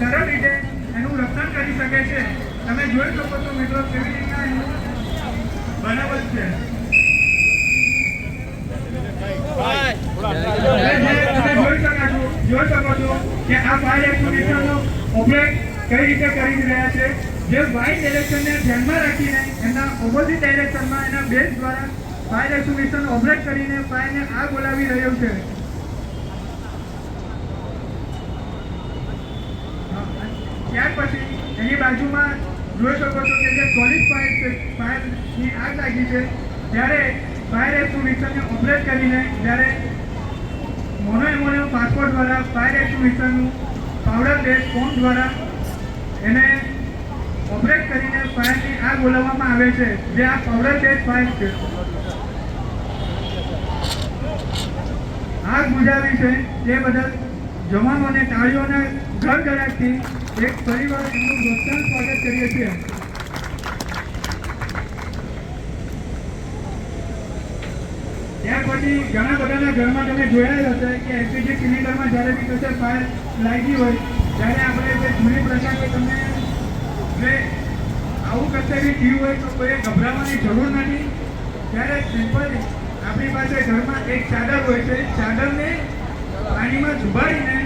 સરળ રીતે એનું રક્ષણ કરી શકે છે। તમે જોઈ શકો છો મિત્રો કેવી રીતના એનું બનાવટ છે। જોઈ શકો છો કે આ ફાયર એક્સ્ટિંગ્વિશરનો ઓપરેટ કઈ રીતે કરી રહ્યા છે। જે વાઇડ ડાયરેક્શનને ધ્યાનમાં રાખીને એના ઓપોઝિટ ડાયરેક્શનમાં એના બેઝ દ્વારા ફાયર એક્સ્ટિંગ્વિશર ઓપરેટ કરીને ફાયરને આગ બોલાવી રહ્યું છે। ત્યાર પછી એની બાજુમાં જોઈ શકો છો કે જે સોલિડ ફાયરની આગ લાગી છે ત્યારે ફાયર એક્સ્ટિંગ્વિશરને ઓપરેટ કરીને જ્યારે મોનો પાસપોર્ટ દ્વારા ફાયર એક્સ્ટિંગ્વિશરનું પાવડર બેઝ પંપ દ્વારા એને ઓપરેટ કરીને ફાયરની આગ બોલાવવામાં આવે છે, જે આ પાવડર બેઝ ફાયર છે। આગ બુઝાવી છે તે બદલ જવાનોને તાળીઓના ગડગડાટથી એક પરિવાર એમનું પ્રોત્સાહન સ્વાગત કરીએ છીએ। ત્યાર પછી ઘણા બધાના ઘરમાં તમે જોયા હશે કે એલપીજી સિલિન્ડરમાં જ્યારે બી કશે ફાયર લાગી હોય ત્યારે આપણે જે જૂની પ્રથા કે તમે જે આવું કશે બી થયું હોય તો કોઈ ગભરાવાની જરૂર નથી। ત્યારે સિમ્પલી આપણી પાસે ઘરમાં એક ચાદર હોય છે, ચાદરને પાણીમાં ડુબાડીને